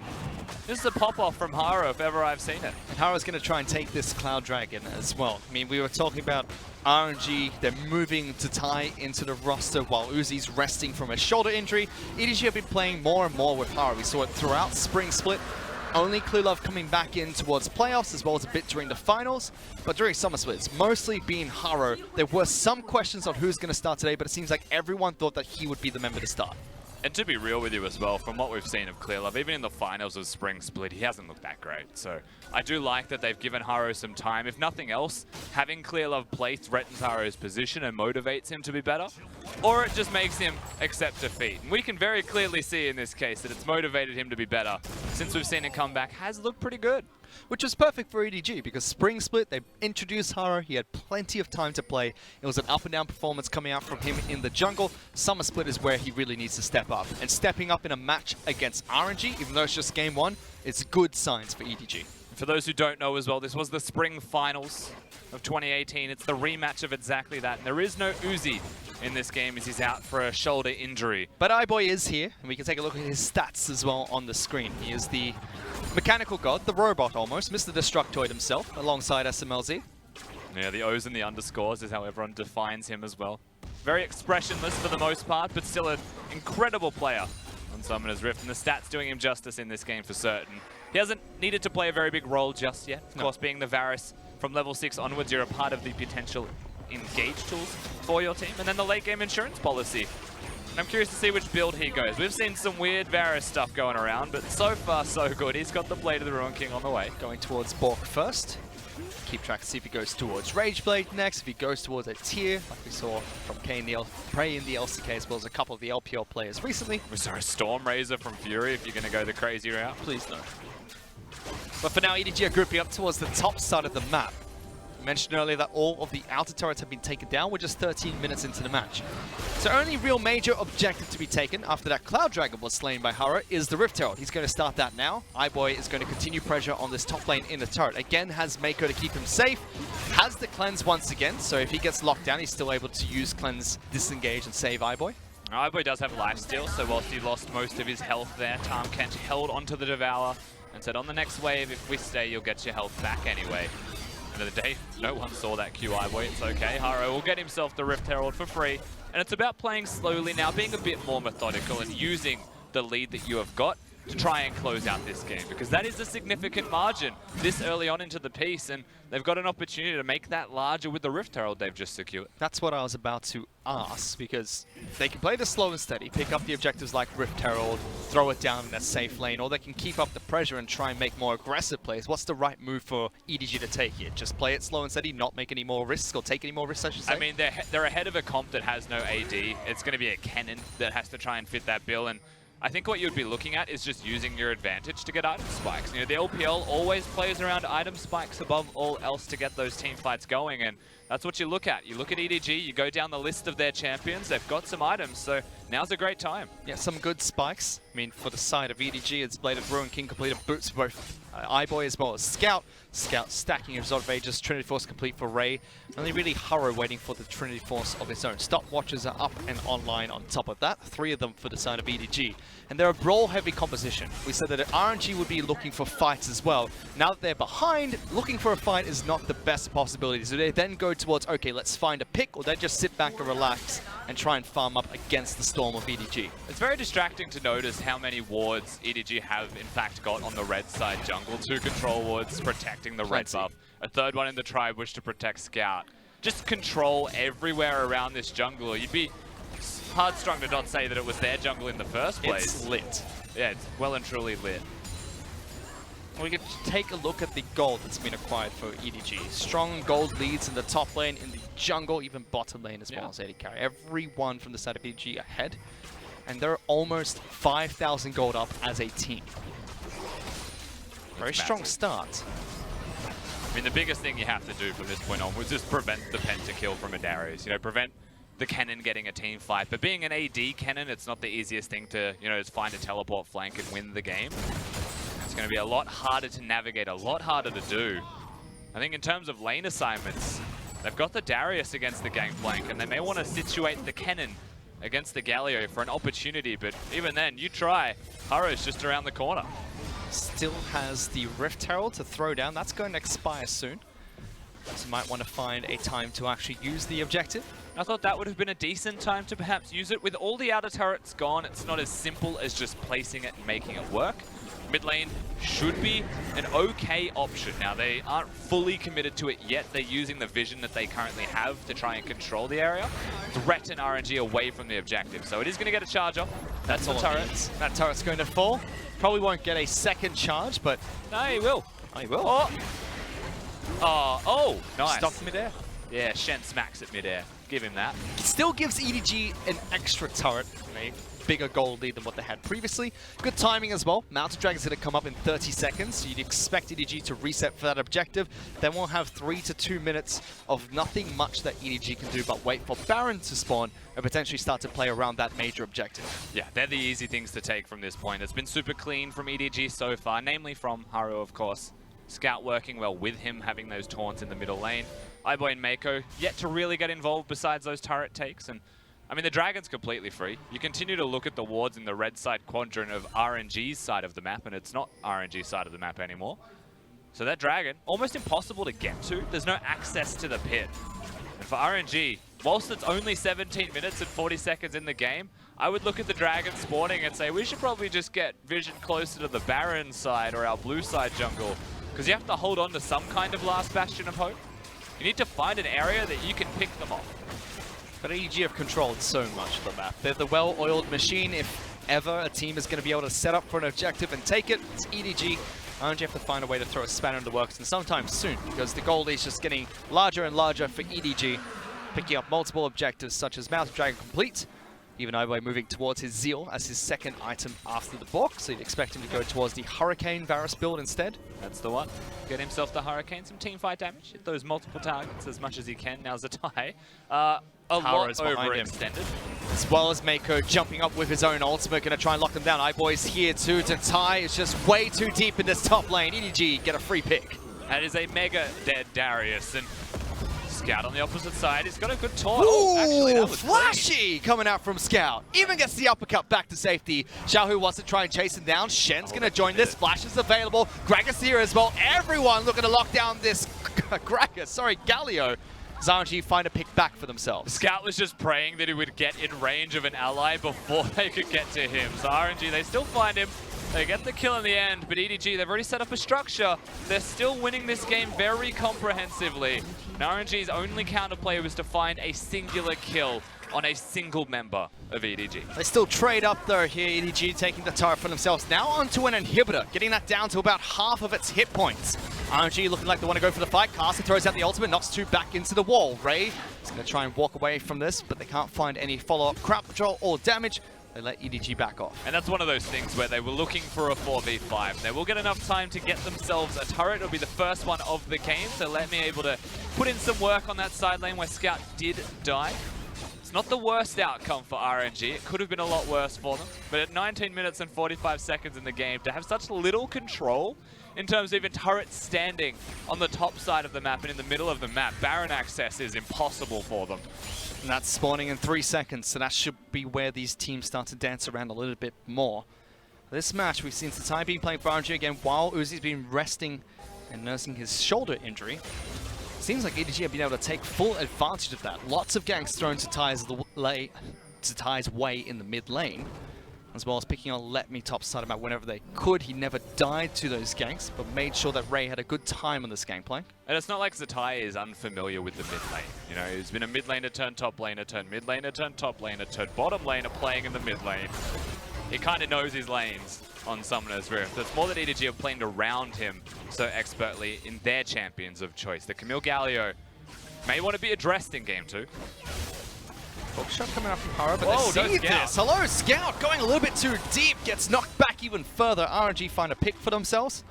E: This is a pop-off from Haro if ever I've seen it.
D: And Haro's going to try and take this Cloud Dragon as well. I mean, we were talking about RNG. They're moving to tie into the roster while Uzi's resting from a shoulder injury. EDG have been playing more and more with Haro. We saw it throughout Spring Split. Only Cluelove coming back in towards playoffs as well as a bit during the finals. But during Summer Split, it's mostly been Haro. There were some questions on who's going to start today, but it seems like everyone thought that he would be the member to start.
E: And to be real with you as well, from what we've seen of ClearLove, even in the finals of Spring Split, he hasn't looked that great. So I do like that they've given Haro some time. If nothing else, having ClearLove play threatens Haro's position and motivates him to be better, or it just makes him accept defeat. And we can very clearly see in this case that it's motivated him to be better. Since we've seen him come back, has looked pretty good.
D: Which was perfect for EDG because Spring Split, they introduced Haro. He had plenty of time to play. It was an up and down performance coming out from him in the jungle. Summer Split is where he really needs to step up. And stepping up in a match against RNG, even though it's just game one, it's good signs for EDG.
E: For those who don't know as well, this was the Spring Finals of 2018. It's the rematch of exactly that. And there is no Uzi in this game as he's out for a shoulder injury.
D: But iBoy is here, and we can take a look at his stats as well on the screen. He is the mechanical god, the robot almost, Mr. Destructoid himself, alongside SMLZ.
E: Yeah, the O's and the underscores is how everyone defines him as well. Very expressionless for the most part, but still an incredible player on Summoner's Rift, and the stats doing him justice in this game for certain. He hasn't needed to play a very big role just yet. Of course, being the Varus, from level 6 onwards, you're a part of the potential engage tools for your team. And then the late game insurance policy. And I'm curious to see which build he goes. We've seen some weird Varus stuff going around, but so far so good. He's got the Blade of the Ruin King on the way.
D: Going towards Bork first. Keep track to see if he goes towards Rageblade next, if he goes towards a tier, like we saw from Prey in the LCK, as well as a couple of the LPL players recently.
E: We saw a Storm Razor from Fury if you're going to go the crazy route.
D: Please no. But for now, EDG are grouping up towards the top side of the map. I mentioned earlier that all of the outer turrets have been taken down. We're just 13 minutes into the match. So only real major objective to be taken after that Cloud Dragon was slain by Haro is the Rift Herald. He's going to start that now. iBoy is going to continue pressure on this top lane in the turret. Again, has Mako to keep him safe. Has the cleanse once again, so if he gets locked down, he's still able to use cleanse, disengage, and save iBoy.
E: iBoy does have lifesteal, so whilst he lost most of his health there, Tahm Kench held onto the Devour and said, on the next wave, if we stay, you'll get your health back anyway. End of the day, no one saw that Q iBoy, it's okay. Haro will get himself the Rift Herald for free. And it's about playing slowly now, being a bit more methodical and using the lead that you have got to try and close out this game, because that is a significant margin this early on into the piece, and they've got an opportunity to make that larger with the Rift Herald they've just secured.
D: That's what I was about to ask, because they can play the slow and steady, pick up the objectives like Rift Herald, throw it down in a safe lane, or they can keep up the pressure and try and make more aggressive plays. What's the right move for EDG to take here? Just play it slow and steady, not make any more risks, or take any more risks, I should say?
E: I mean, they're ahead of a comp that has no AD. It's going to be a cannon that has to try and fit that bill, and I think what you'd be looking at is just using your advantage to get item spikes. You know, the LPL always plays around item spikes above all else to get those team fights going, and that's what you look at. You look at EDG, you go down the list of their champions, they've got some items, so now's a great time.
D: Yeah, some good spikes. I mean, for the side of EDG, it's Bladed Ruin King completed boots for both iBoy as well as Scout. Scout stacking Result of Ages, Trinity Force complete for Ray. Only really Haro waiting for the Trinity Force of its own. Stopwatches are up and online on top of that. 3 of them for the side of EDG. And they're a brawl-heavy composition. We said that RNG would be looking for fights as well. Now that they're behind, looking for a fight is not the best possibility. So they then go towards, okay, let's find a pick, or they just sit back and relax and try and farm up against the storm of EDG.
E: It's very distracting to notice how many wards EDG have in fact got on the red side jungle. 2 control wards protecting the red buff. A 3rd one in the tribe which to protect Scout. Just control everywhere around this jungle. You'd be hard-strung to not say that it was their jungle in the first place.
D: It's lit.
E: Yeah, it's well and truly lit.
D: We can take a look at the gold that's been acquired for EDG. Strong gold leads in the top lane, in the jungle, even bottom lane as well as AD carry. Everyone from the side of EDG ahead, and they're almost 5,000 gold up as a team. Very strong start.
E: I mean, the biggest thing you have to do from this point on was just prevent the pentakill from a Darius. You know, prevent the cannon getting a team fight. But being an AD cannon, it's not the easiest thing to, you know, just find a teleport flank and win the game. It's going to be a lot harder to navigate, a lot harder to do. I think in terms of lane assignments, they've got the Darius against the Gangplank, and they may want to situate the cannon against the Galio for an opportunity, but even then, you try. Haro's just around the corner.
D: Still has the Rift Herald to throw down. That's going to expire soon. So might want to find a time to actually use the objective.
E: I thought that would have been a decent time to perhaps use it. With all the outer turrets gone, it's not as simple as just placing it and making it work. Mid lane should be an okay option. Now, they aren't fully committed to it yet. They're using the vision that they currently have to try and control the area, threaten RNG away from the objective. So it is going to get a charge off. That's the turret.
D: That turret's going to fall. Probably won't get a second charge, but...
E: No, he will.
D: Oh, he will.
E: Oh, nice.
D: Stopped midair.
E: Yeah, Shen smacks it midair. Give him that.
D: Still gives EDG an extra turret, a bigger gold lead than what they had previously. Good timing as well. Mountain Dragon's going to come up in 30 seconds, so you'd expect EDG to reset for that objective. Then we'll have 3 to 2 minutes of nothing much that EDG can do but wait for Baron to spawn and potentially start to play around that major objective.
E: Yeah, they're the easy things to take from this point. It's been super clean from EDG so far, namely from Haru, of course. Scout working well with him, having those taunts in the middle lane. iBoy and Mako yet to really get involved besides those turret takes. And I mean, the Dragon's completely free. You continue to look at the wards in the red side quadrant of RNG's side of the map, and it's not RNG's side of the map anymore. So that Dragon, almost impossible to get to. There's no access to the pit. And for RNG, whilst it's only 17 minutes and 40 seconds in the game, I would look at the Dragon spawning and say, we should probably just get vision closer to the Baron side or our blue side jungle, because you have to hold on to some kind of last bastion of hope. You need to find an area that you can pick them off.
D: But EDG have controlled so much of the map. They're the well-oiled machine. If ever a team is going to be able to set up for an objective and take it, it's EDG. RNG have to find a way to throw a spanner in the works, and sometime soon, because the goal is just getting larger and larger for EDG, picking up multiple objectives such as Mountain Dragon complete. Even iBoy moving towards his Zeal as his second item after the block, so you'd expect him to go towards the Hurricane Varus build instead.
E: That's the one. Get himself the Hurricane, some team fight damage, hit those multiple targets as much as he can. Now's the tie. A lot overextended.
D: As well as Mako jumping up with his own ultimate, going to try and lock them down. iBoy's here too to tie. It's just way too deep in this top lane. EDG get a free pick.
E: That is a mega dead Darius, and Scout on the opposite side. He's got a good taunt.
D: Ooh,
E: Actually, that was
D: flashy coming out from Scout. Even gets the uppercut back to safety. Xiaohu wants to try and chase him down. Shen's going to join this. Flash is available. Gragas here as well. Everyone looking to lock down this Galio. RNG find a pick back for themselves.
E: Scout was just praying that he would get in range of an ally before they could get to him. So RNG, they still find him. They get the kill in the end, but EDG, they've already set up a structure. They're still winning this game very comprehensively. And RNG's only counterplay was to find a singular kill on a single member of EDG.
D: They still trade up though here, EDG taking the turret for themselves. Now onto an inhibitor, getting that down to about half of its hit points. RNG looking like they want to go for the fight. Caster throws out the ultimate, knocks 2 back into the wall. Ray is going to try and walk away from this, but they can't find any follow-up crowd control or damage. They let EDG back off.
E: And that's one of those things where they were looking for a 4v5. They will get enough time to get themselves a turret. It'll be the first one of the game, so let me able to put in some work on that side lane where Scout did die. It's not the worst outcome for RNG. It could have been a lot worse for them. But at 19 minutes and 45 seconds in the game, to have such little control in terms of even turrets standing on the top side of the map and in the middle of the map, Baron access is impossible for them.
D: And that's spawning in 3 seconds, so that should be where these teams start to dance around a little bit more. This match, we've seen Decisive being playing for RNG again while Uzi's been resting and nursing his shoulder injury. Seems like EDG have been able to take full advantage of that. Lots of ganks thrown to Ty's way in the mid lane, as well as picking on Let Me top side of map whenever they could. He never died to those ganks, but made sure that Ray had a good time on this gangplank.
E: And it's not like Zatai is unfamiliar with the mid lane. You know, he's been a mid laner turned top laner, turned mid laner, turned top laner, turned bottom laner playing in the mid lane. He kind of knows his lanes on Summoner's Rift. It's more that EDG have played around him so expertly in their champions of choice. The Camille Galio may want to be addressed in Game 2.
D: Hookshot coming up from Haro, but
E: Whoa,
D: they see
E: no Scout.
D: this. Hello, Scout going a little bit too deep, gets knocked back even further. RNG find a pick for themselves.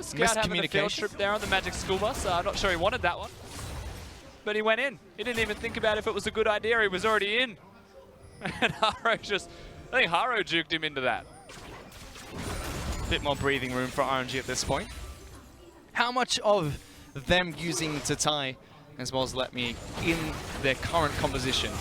E: Scout having a field trip there on the Magic School Bus. I'm not sure he wanted that one, but he went in. He didn't even think about if it was a good idea. He was already in. And Haro just, I think Haro juked him into that.
D: Bit more breathing room for RNG at this point. How much of them using Tatai as well as Let Me in their current composition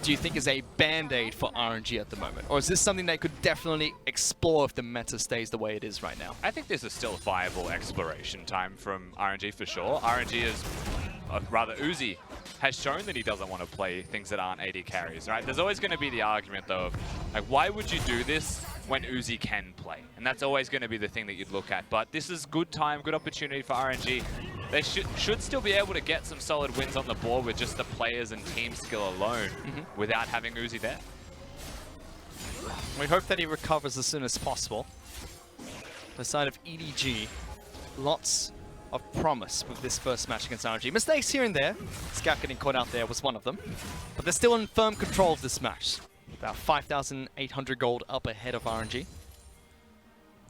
D: do you think is a band-aid for RNG at the moment? Or is this something they could definitely explore if the meta stays the way it is right now?
E: I think this is still viable exploration time from RNG for sure. RNG is, rather Uzi, has shown that he doesn't want to play things that aren't AD carries, right? There's always going to be the argument though of, like, why would you do this when Uzi can play? And that's always going to be the thing that you'd look at. But this is good time, good opportunity for RNG. They should still be able to get some solid wins on the board with just the players and team skill alone without having Uzi there.
D: We hope that he recovers as soon as possible. The side of EDG, lots of promise with this first match against RNG. Mistakes here and there. Scout getting caught out there was one of them. But they're still in firm control of this match. About 5,800 gold up ahead of RNG.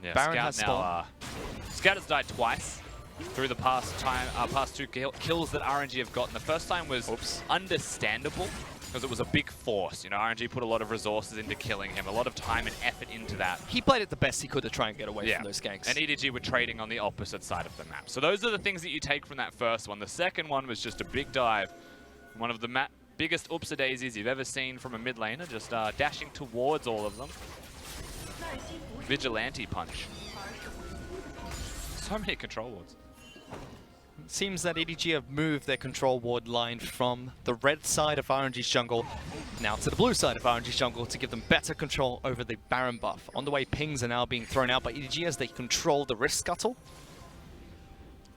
E: Yeah,
D: Baron has spawned.
E: Scout has died twice through the past 2 kills that RNG have gotten. The first time was understandable because it was a big force. You know, RNG put a lot of resources into killing him, a lot of time and effort into that.
D: He played it the best he could to try and get away from those ganks.
E: And EDG were trading on the opposite side of the map. So those are the things that you take from that first one. The second one was just a big dive. One of the biggest oopsie-daisies you've ever seen from a mid laner, just dashing towards all of them. Vigilante punch. So many control wards.
D: It seems that EDG have moved their control ward line from the red side of RNG's jungle now to the blue side of RNG's jungle to give them better control over the Baron buff. On the way, pings are now being thrown out by EDG as they control the Rift Scuttle.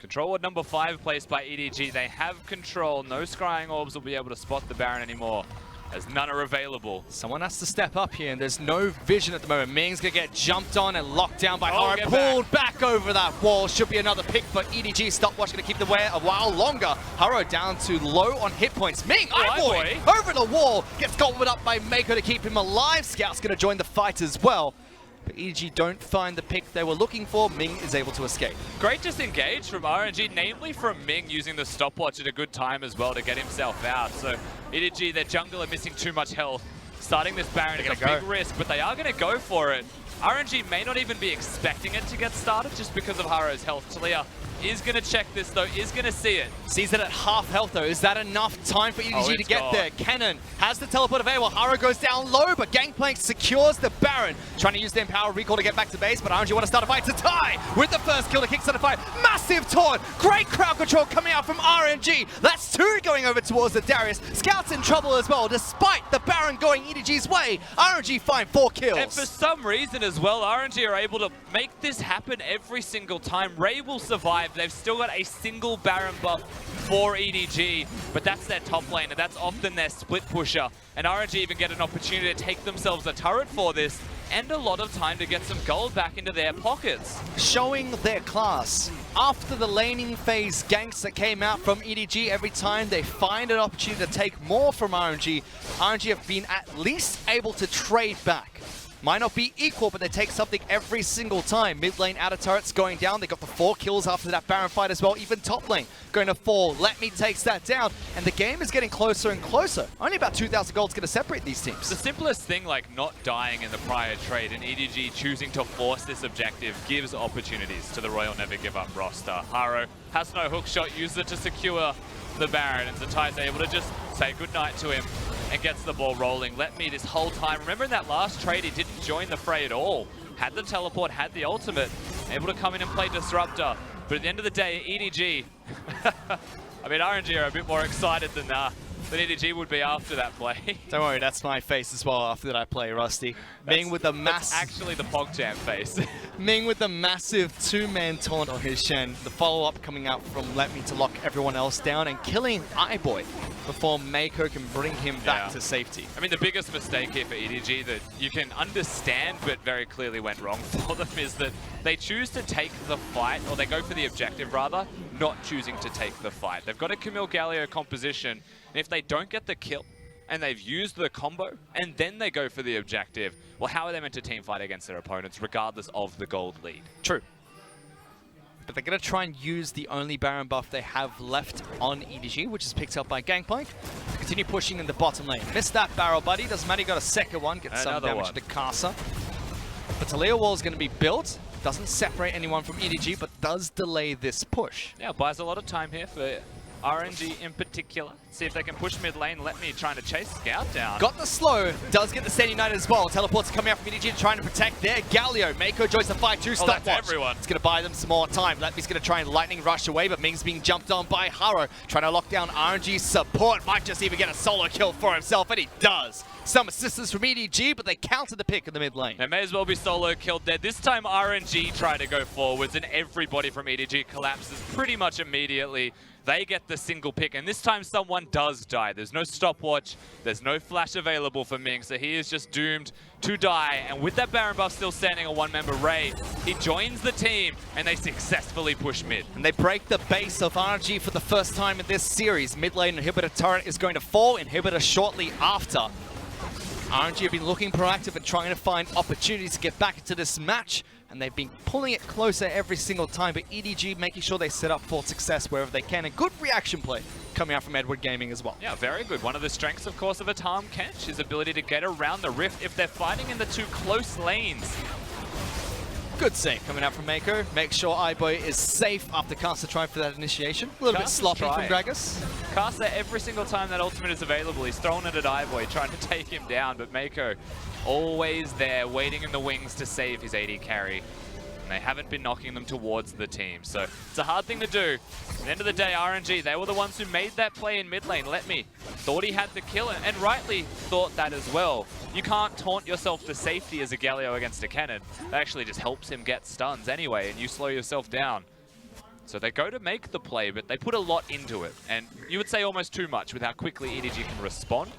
E: Control ward number 5 placed by EDG. They have control. No scrying orbs will be able to spot the Baron anymore, as none are available.
D: Someone has to step up here, and there's no vision at the moment. Ming's gonna get jumped on and locked down by Haro. Pulled back over that wall. Should be another pick for EDG. Stopwatch gonna keep the way a while longer. Haro down to low on hit points. Ming, boy, over the wall. Gets gobbled up by Mako to keep him alive. Scout's gonna join the fight as well. But EDG don't find the pick they were looking for. Ming is able to escape.
E: Great disengage from RNG, namely from Ming using the stopwatch at a good time as well to get himself out. So EDG, their jungle are missing too much health. Starting this Baron is a big risk, but they are going to go for it. RNG may not even be expecting it to get started just because of Haro's health. Talia is going to check this though, is going to see it.
D: Sees it at half health though. Is that enough time for EDG to get
E: gone.
D: there? Kennen has the teleport available. Haro goes down low, but Gangplank secures the Baron. Trying to use the Empower recall to get back to base, but RNG want to start a fight to tie with the first kill to kickstart a fight. Massive taunt. Great crowd control coming out from RNG. That's 2 going over towards the Darius. Scout's in trouble as well, despite the Baron going EDG's way. RNG find 4 kills.
E: And for some reason as well, RNG are able to make this happen every single time. Ray will survive. They've still got a single Baron buff for EDG, but that's their top lane, and that's often their split pusher. And RNG even get an opportunity to take themselves a turret for this, and a lot of time to get some gold back into their pockets.
D: Showing their class. After the laning phase ganks that came out from EDG, every time they find an opportunity to take more from RNG, RNG have been at least able to trade back. Might not be equal, but they take something every single time. Mid lane outer turrets going down. They got the 4 kills after that Baron fight as well. Even top lane going to fall. Let Me takes that down. And the game is getting closer and closer. Only about 2,000 gold is going to separate these teams.
E: The simplest thing, like not dying in the prior trade, and EDG choosing to force this objective gives opportunities to the Royal Never Give Up roster. Haro has no hook shot, uses it to secure the Baron, and Decisive able to just say goodnight to him and gets the ball rolling. Let Me this whole time. Remember in that last trade, he didn't join the fray at all. Had the teleport, had the ultimate, able to come in and play Disruptor. But at the end of the day, EDG, I mean, RNG are a bit more excited than EDG would be after that play.
D: Don't worry, that's my face as well after that play, Rusty. Ming with the
E: That's actually the PogChamp face.
D: Ming with the massive 2-man taunt on his Shen. The follow-up coming out from Let Me to lock everyone else down and killing iBoy before Mako can bring him back to safety.
E: I mean, the biggest mistake here for EDG that you can understand but very clearly went wrong for them is that they choose to take the fight, or they go for the objective rather, not choosing to take the fight. They've got a Camille Galio composition, and if they don't get the kill, and they've used the combo, and then they go for the objective, well, how are they meant to team fight against their opponents, regardless of the gold lead?
D: True. But they're going to try and use the only Baron buff they have left on EDG, which is picked up by Gangplank. Continue pushing in the bottom lane. Missed that barrel, buddy. Doesn't matter, you got a second one. Gets some damage to Casa. But Talia wall is going to be built. Doesn't separate anyone from EDG, but does delay this push.
E: Yeah, buys a lot of time here for RNG in particular. See if they can push mid lane. Let Me trying to chase Scout down.
D: Got the slow. Does get the Stand United as well. Teleports coming out from EDG trying to protect their Galio. Mako joins the fight too. Stopwatch.
E: That's everyone.
D: It's going to buy them some more time. Let Me's going to try and lightning rush away, but Ming's being jumped on by Haro. Trying to lock down RNG's support. Might just even get a solo kill for himself, and he does. Some assistance from EDG, but they counter the pick in the mid lane.
E: It may as well be solo killed dead. This time RNG try to go forwards, and everybody from EDG collapses pretty much immediately. They get the single pick, and this time someone does die. There's no stopwatch, there's no flash available for Ming, so he is just doomed to die. And with that Baron buff still standing, a one-member Ray, he joins the team, and they successfully push mid.
D: And they break the base of RNG for the first time in this series. Mid lane inhibitor turret is going to fall, inhibitor shortly after. RNG have been looking proactive and trying to find opportunities to get back into this match, and they've been pulling it closer every single time, but EDG making sure they set up for success wherever they can. A good reaction play coming out from Edward Gaming as well.
E: Yeah, very good. One of the strengths, of course, of a Tahm Kench, his ability to get around the rift if they're fighting in the 2 close lanes.
D: Good save coming out from Mako. Make sure iBoy is safe after Casa trying for that initiation. A little bit sloppy from Gragas.
E: Casa, every single time that ultimate is available, he's throwing it at iBoy, trying to take him down, but Mako always there, waiting in the wings to save his AD carry. And they haven't been knocking them towards the team, so it's a hard thing to do. At the end of the day, RNG, they were the ones who made that play in mid lane. Let Me thought he had the kill, and rightly thought that as well. You can't taunt yourself to safety as a Galio against a cannon. That actually just helps him get stuns anyway, and you slow yourself down. So they go to make the play, but they put a lot into it, and you would say almost too much with how quickly EDG can respond.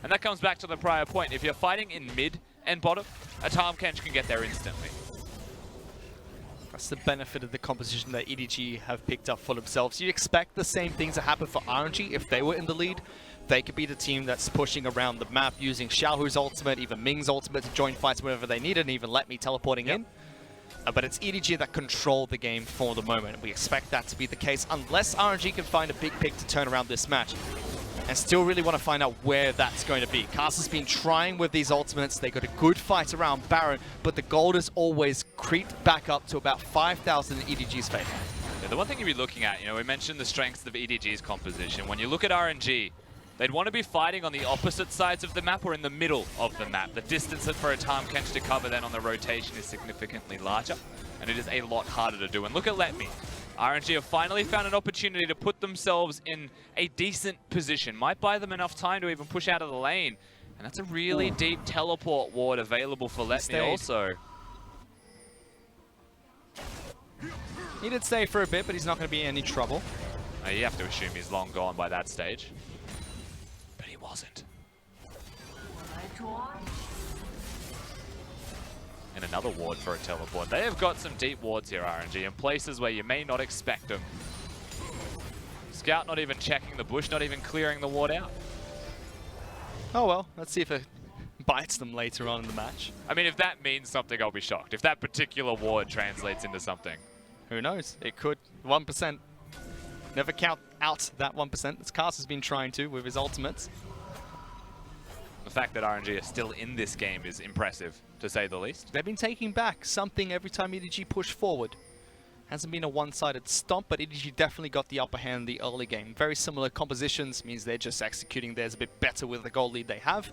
E: And that comes back to the prior point. If you're fighting in mid and bottom, a Tahm Kench can get there instantly.
D: That's the benefit of the composition that EDG have picked up for themselves. You'd expect the same things to happen for RNG if they were in the lead. They could be the team that's pushing around the map using Xiaohu's ultimate, even Ming's ultimate to join fights whenever they need it, and even Let Me teleporting in. But it's EDG that control the game for the moment. We expect that to be the case unless RNG can find a big pick to turn around this match. And still really want to find out where that's going to be. Casa's been trying with these ultimates. They got a good fight around Baron, but the gold has always creeped back up to about 5,000 in EDG's favor.
E: Yeah, the one thing you'd be looking at, we mentioned the strengths of EDG's composition. When you look at RNG, they'd want to be fighting on the opposite sides of the map or in the middle of the map. The distance for a Tahm Kench to cover then on the rotation is significantly larger, and it is a lot harder to do. And look at Let Me. RNG have finally found an opportunity to put themselves in a decent position. Might buy them enough time to even push out of the lane. And that's a really deep teleport ward available for Let Me also.
D: He did stay for a bit, but he's not going to be in any trouble.
E: You have to assume he's long gone by that stage. But he wasn't. And another ward for a teleport. They have got some deep wards here, RNG, in places where you may not expect them. Scout not even checking the bush, not even clearing the ward out.
D: Oh well, let's see if it bites them later on in the match.
E: I mean, if that means something, I'll be shocked. If that particular ward translates into something.
D: Who knows? It could. 1%. Never count out that 1%. As Cast has been trying to with his ultimates.
E: The fact that RNG are still in this game is impressive, to say the least.
D: They've been taking back something every time EDG push forward. Hasn't been a one-sided stomp, but EDG definitely got the upper hand in the early game. Very similar compositions, means they're just executing theirs a bit better with the goal lead they have.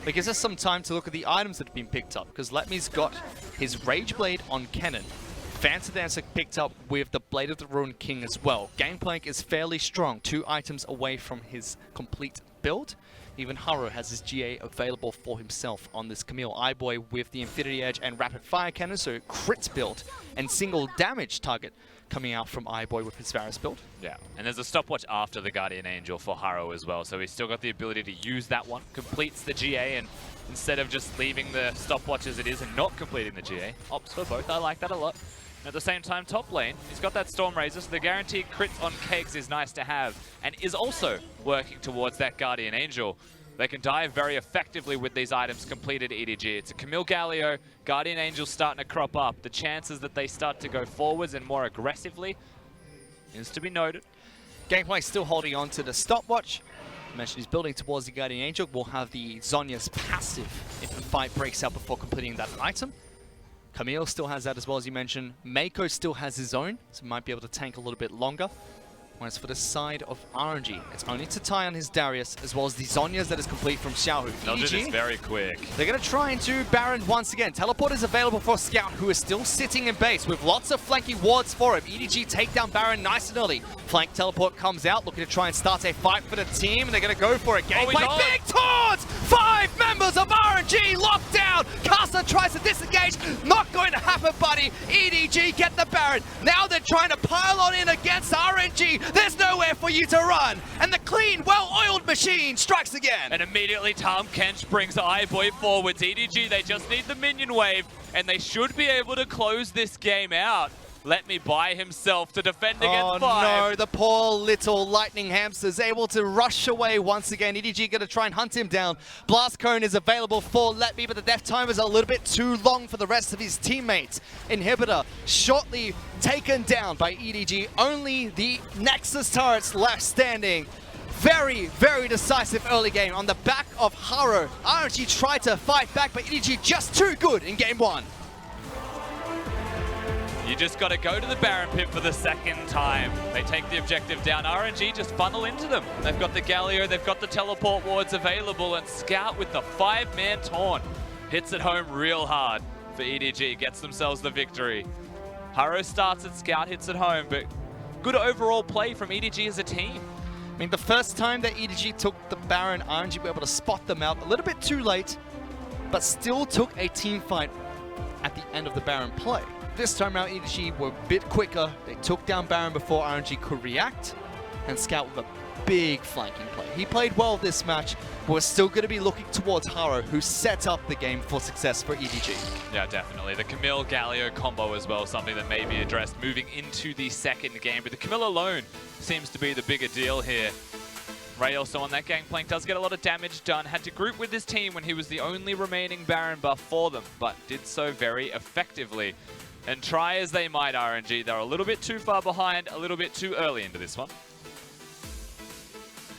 D: It gives us some time to look at the items that have been picked up, because Letme's got his Rage Blade on Cannon. Fancy Dancer picked up with the Blade of the Ruined King as well. Gangplank is fairly strong, 2 items away from his complete build. Even Haro has his GA available for himself on this Camille Eyeboy with the Infinity Edge and Rapid Fire Cannon, so crits build and single damage target coming out from Eyeboy with his Varus build.
E: Yeah, and there's a stopwatch after the Guardian Angel for Haro as well, so he's still got the ability to use that one, completes the GA, and instead of just leaving the stopwatch as it is and not completing the GA, opts for both. I like that a lot. And at the same time, top lane, he's got that Storm Razor, so the guaranteed crits on Kegs is nice to have, and is also working towards that Guardian Angel. They can dive very effectively with these items completed EDG. It's a Camille Galio, Guardian Angel starting to crop up. The chances that they start to go forwards and more aggressively is to be noted.
D: Gangplank still holding on to the stopwatch. I mentioned he's building towards the Guardian Angel. We'll have the Zhonya's passive if the fight breaks out before completing that item. Camille still has that as well, as you mentioned. Mako still has his own, so might be able to tank a little bit longer. Whereas for the side of RNG, it's only to tie on his Darius, as well as the Zhonya's that is complete from Xiaohu.
E: They'll do this very quick.
D: They're going to try into Baron once again. Teleport is available for Scout, who is still sitting in base with lots of flanking wards for him. EDG take down Baron nice and early. Flank teleport comes out, looking to try and start a fight for the team, and they're going to go for it. Gameplay, big taunts! 5 members of RNG locked down! Caster tries to disengage. Not going to happen, buddy. EDG get the Baron. Now they're trying to pile on in against RNG. There's nowhere for you to run. And the clean, well-oiled machine strikes again.
E: And immediately Tahm Kench brings Eyeboy forwards. EDG, they just need the minion wave, and they should be able to close this game out. Let Me by himself to defend against 5.
D: Oh no, the poor little lightning hamster is able to rush away once again. EDG going to try and hunt him down. Blast Cone is available for Let Me, but the death time is a little bit too long for the rest of his teammates. Inhibitor shortly taken down by EDG. Only the Nexus turrets left standing. Very, very decisive early game on the back of Haro. RNG tried to fight back, but EDG just too good in game 1.
E: You just got to go to the Baron pit for the second time. They take the objective down. RNG just funnel into them. They've got the Galio, they've got the teleport wards available, and Scout with the 5-man taunt hits it home real hard for EDG, gets themselves the victory. Haro starts it, Scout hits it home, but good overall play from EDG as a team.
D: I mean, the first time that EDG took the Baron, RNG were able to spot them out a little bit too late, but still took a team fight at the end of the Baron play. This time around, EDG were a bit quicker. They took down Baron before RNG could react, and Scout with a big flanking play. He played well this match, but we're still going to be looking towards Haro, who set up the game for success for EDG.
E: Yeah, definitely. The Camille Galio combo as well, something that may be addressed moving into the second game, but the Camille alone seems to be the bigger deal here. Ray also on that Gangplank does get a lot of damage done. Had to group with his team when he was the only remaining Baron buff for them, but did so very effectively. And try as they might, RNG, they're a little bit too far behind, a little bit too early into this one.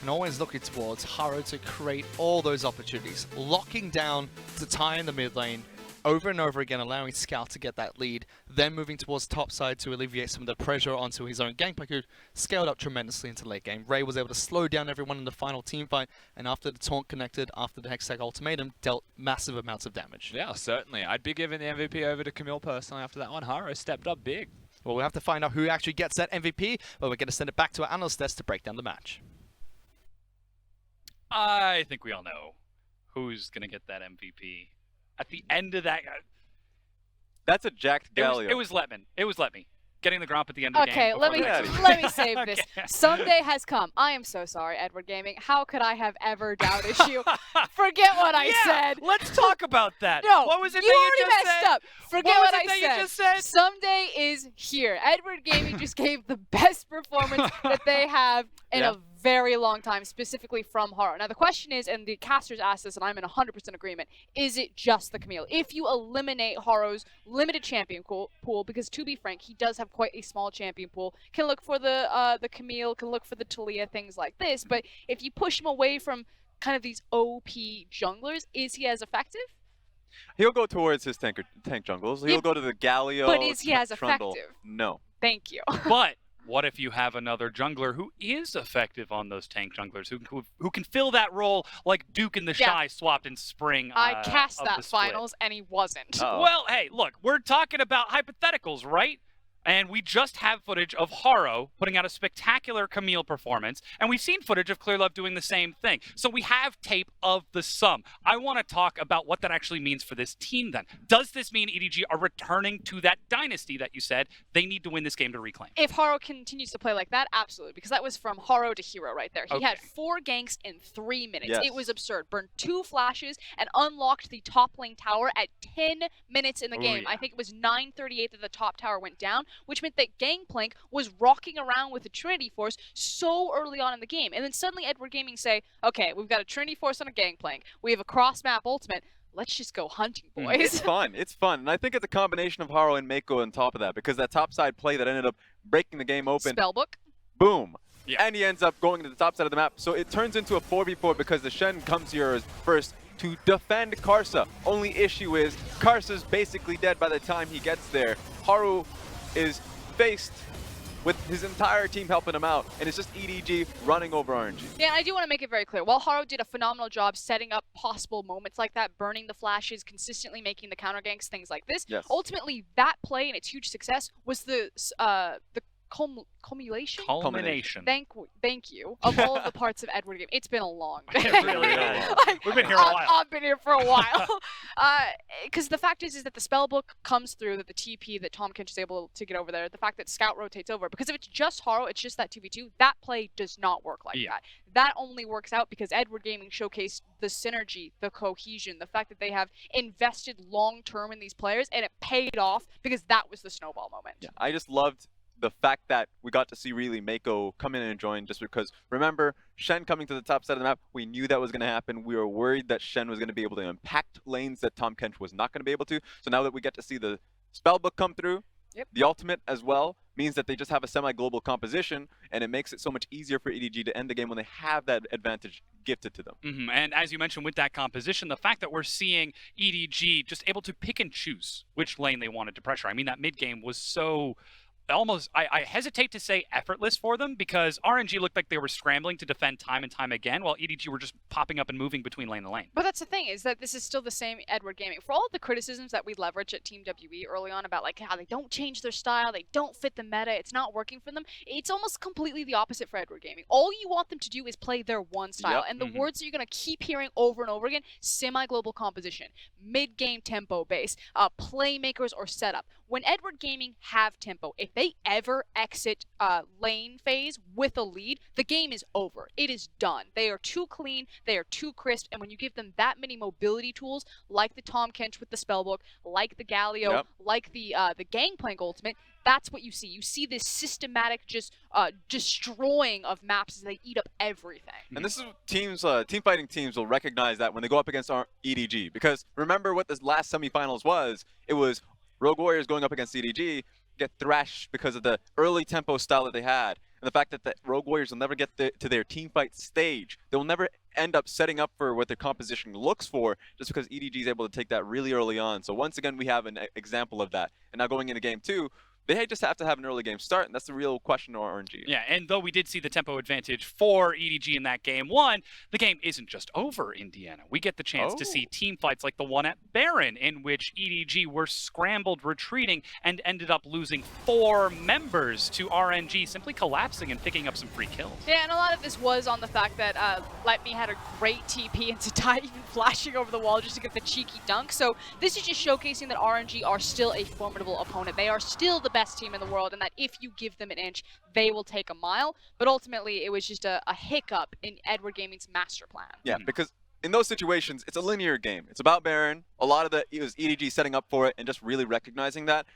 D: And always looking towards Haro to create all those opportunities, locking down to tie in the mid lane over and over again, allowing Scout to get that lead. then moving towards top side to alleviate some of the pressure onto his own gameplay, who scaled up tremendously into late game. Ray was able to slow down everyone in the final team fight, and after the taunt connected, after the Hextech ultimatum, dealt massive amounts of damage.
E: Yeah, certainly. I'd be giving the MVP over to Camille personally after that one. Haro stepped up big.
D: Well, we'll have to find out who actually gets that MVP, but we're going to send it back to our analyst desk to break down the match.
A: I think we all know who's going to get that MVP. At the end of that,
C: That's a jacked Galio.
A: it was Letman. It was Letme. Getting the Gromp at the end of the
B: Okay,
A: game.
B: let me save this.
A: Okay.
B: Someday has come. I am so sorry, Edward Gaming. How could I have ever doubted you? Forget what I said.
A: Let's talk about that.
B: No,
A: What was it
B: you
A: that
B: already
A: you just
B: messed
A: said?
B: up. Forget
A: What was
B: what
A: it
B: I
A: that
B: said.
A: you just said?
B: Someday is here. Edward Gaming just gave the best performance that they have in a very long time, specifically from Haro. Now the question is, and the casters asked this, and I'm in 100% agreement, is it just the Camille? If you eliminate Haro's limited champion pool, because to be frank, he does have quite a small champion pool, can look for the Camille, can look for the Talia, things like this, but if you push him away from kind of these OP junglers, is he as effective?
C: He'll go towards his tank jungles. He'll go to the Galio.
B: But is he as
C: Trundle.
B: effective?
C: No.
B: Thank you.
A: But what if you have another jungler who is effective on those tank junglers, who can fill that role like Duke and the Shy swapped in spring?
B: I cast
A: of
B: that
A: the split.
B: finals, and he wasn't.
C: Uh-oh.
A: Well, hey, look, we're talking about hypotheticals, right? And we just have footage of Haro putting out a spectacular Camille performance, and we've seen footage of Clearlove doing the same thing. So we have tape of the sum. I want to talk about what that actually means for this team then. Does this mean EDG are returning to that dynasty that you said they need to win this game to reclaim?
B: If Haro continues to play like that, absolutely, because that was from Haro to hero right there. He had 4 ganks in 3 minutes.
C: Yes.
B: It was absurd. Burned 2 flashes and unlocked the top lane tower at 10 minutes in the game.
A: yeah.
B: I think it was 9:38 that the top tower went down, which meant that Gangplank was rocking around with the Trinity Force so early on in the game. And then suddenly Edward Gaming say, okay, we've got a Trinity Force on a Gangplank. We have a cross-map ultimate. Let's just go hunting, boys.
C: It's fun. It's fun. And I think it's a combination of Haro and Mako on top of that, because that topside play that ended up breaking the game open,
B: Spellbook.
C: boom.
A: Yeah.
C: And he ends up going to the top side of the map. So it turns into a 4v4 because the Shen comes here first to defend Karsa. Only issue is Karsa's basically dead by the time he gets there. Haru is faced with his entire team helping him out, and it's just EDG running over RNG.
B: Yeah, and I do want to make it very clear. While Haro did a phenomenal job setting up possible moments like that, burning the flashes, consistently making the counter ganks, things like this,
C: Yes.
B: ultimately that play and its huge success was the culmination?
A: Culmination.
B: Thank you. Of all of the parts of Edward Game. It's been a long day.
A: It really is. We've been here a while.
B: I've been here for a while. Because the fact is that the spellbook comes through, that the TP that Tom Kinch is able to get over there, the fact that Scout rotates over. Because if it's just Haro, it's just that 2v2, that play does not work like that. That only works out because Edward Gaming showcased the synergy, the cohesion, the fact that they have invested long-term in these players, and it paid off because that was the snowball moment.
C: Yeah, I just loved the fact that we got to see really Mako come in and join, just because, remember, Shen coming to the top side of the map, we knew that was going to happen. We were worried that Shen was going to be able to impact lanes that Tom Kench was not going to be able to. So now that we get to see the spellbook come through, the ultimate as well, means that they just have a semi-global composition, and it makes it so much easier for EDG to end the game when they have that advantage gifted to them.
A: And as you mentioned with that composition, the fact that we're seeing EDG just able to pick and choose which lane they wanted to pressure. I mean, that mid game was so almost, I hesitate to say effortless for them, because RNG looked like they were scrambling to defend time and time again, while EDG were just popping up and moving between lane to lane.
B: But that's the thing, is that this is still the same Edward Gaming. For all of the criticisms that we leverage at Team WE early on about like how they don't change their style, they don't fit the meta, it's not working for them, it's almost completely the opposite for Edward Gaming. All you want them to do is play their one style, and the words that you're going to keep hearing over and over again, semi-global composition, mid-game tempo base, playmakers or setup. When Edward Gaming have tempo, if they ever exit lane phase with a lead, the game is over. It is done. They are too clean, they are too crisp, and when you give them that many mobility tools, like the Tom Kench with the spellbook, like the Galio, like the Gangplank ultimate, that's what you see. You see this systematic just destroying of maps as they eat up everything.
C: And this is teams, team fighting teams will recognize that when they go up against our EDG, because remember what this last semifinals was? It was Rogue Warriors going up against EDG, get thrashed because of the early tempo style that they had. and the fact that the Rogue Warriors will never get to their team fight stage. They will never end up setting up for what their composition looks for just because EDG is able to take that really early on. So once again, we have an example of that. And now going into game 2, they just have to have an early game start, and that's the real question to RNG.
A: Yeah, and though we did see the tempo advantage for EDG in that game 1, the game isn't just over, Indiana. We get the chance to see team fights like the one at Baron, in which EDG were scrambled retreating and ended up losing 4 members to RNG, simply collapsing and picking up some free kills.
B: Yeah, and a lot of this was on the fact that Let Me had a great TP into Tai even flashing over the wall just to get the cheeky dunk. So this is just showcasing that RNG are still a formidable opponent. They are still the best team in the world, and that if you give them an inch, they will take a mile. But ultimately, it was just a hiccup in Edward Gaming's master plan.
C: Yeah, because in those situations, it's a linear game. It's about Baron. A lot of it was EDG setting up for it and just really recognizing that.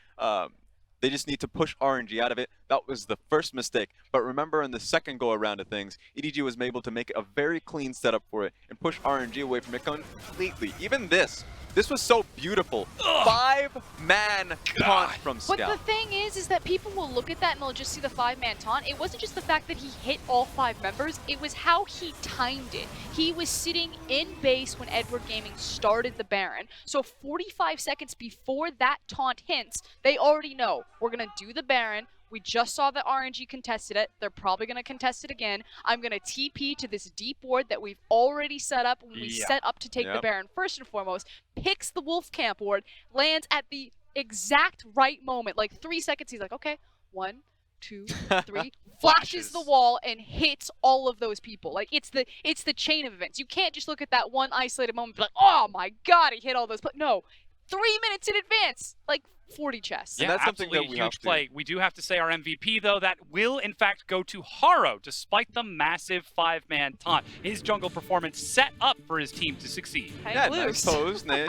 C: They just need to push RNG out of it. That was the first mistake. But remember, in the second go-around of things, EDG was able to make a very clean setup for it and push RNG away from it completely. Even this was so beautiful. 5-man taunt from Scout.
B: But the thing is that people will look at that and they'll just see the 5-man taunt. It wasn't just the fact that he hit all 5 members, it was how he timed it. He was sitting in base when Edward Gaming started the Baron. So 45 seconds before that taunt hints, they already know, we're gonna do the Baron. We just saw that RNG contested it. They're probably going to contest it again. I'm going to TP to this deep ward that we've already set up when we set up to take the Baron first and foremost. Picks the Wolf Camp ward, lands at the exact right moment. Like 3 seconds, he's like, okay, 1, 2, 3. Flashes the wall and hits all of those people. Like it's the chain of events. You can't just look at that one isolated moment and be like, oh my god, he hit all those. But no, 3 minutes in advance. Like 40 chests.
A: Yeah,
C: that's something that we
A: huge
C: have to
A: play. We do have to say our MVP, though, that will, in fact, go to Haro, despite the massive 5-man taunt. His jungle performance set up for his team to succeed.
C: Yeah, nice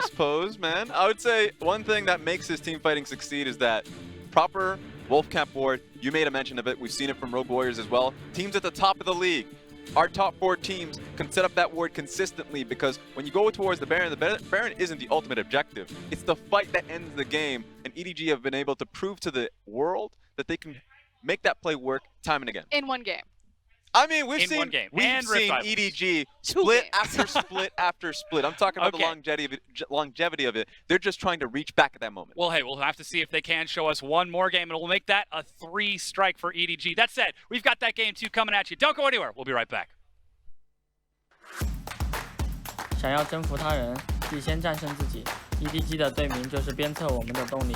C: pose, man. I would say one thing that makes his team fighting succeed is that proper Wolf Camp ward. You made a mention of it. We've seen it from Rogue Warriors as well. Teams at the top of the league. Our top 4 teams can set up that ward consistently because when you go towards the Baron isn't the ultimate objective. It's the fight that ends the game, and EDG have been able to prove to the world that they can make that play work time and again.
B: In one game.
C: I mean, we've seen EDG split after split after split. I'm talking about the longevity of it. They're just trying to reach back at that moment.
A: Well, hey, we'll have to see if they can show us one more game, and we'll make that a 3-strike for EDG. That said, we've got that game 2 coming at you. Don't go anywhere. We'll be right back.
F: 想要征服他人，必先战胜自己。EDG 的队名就是鞭策我们的动力。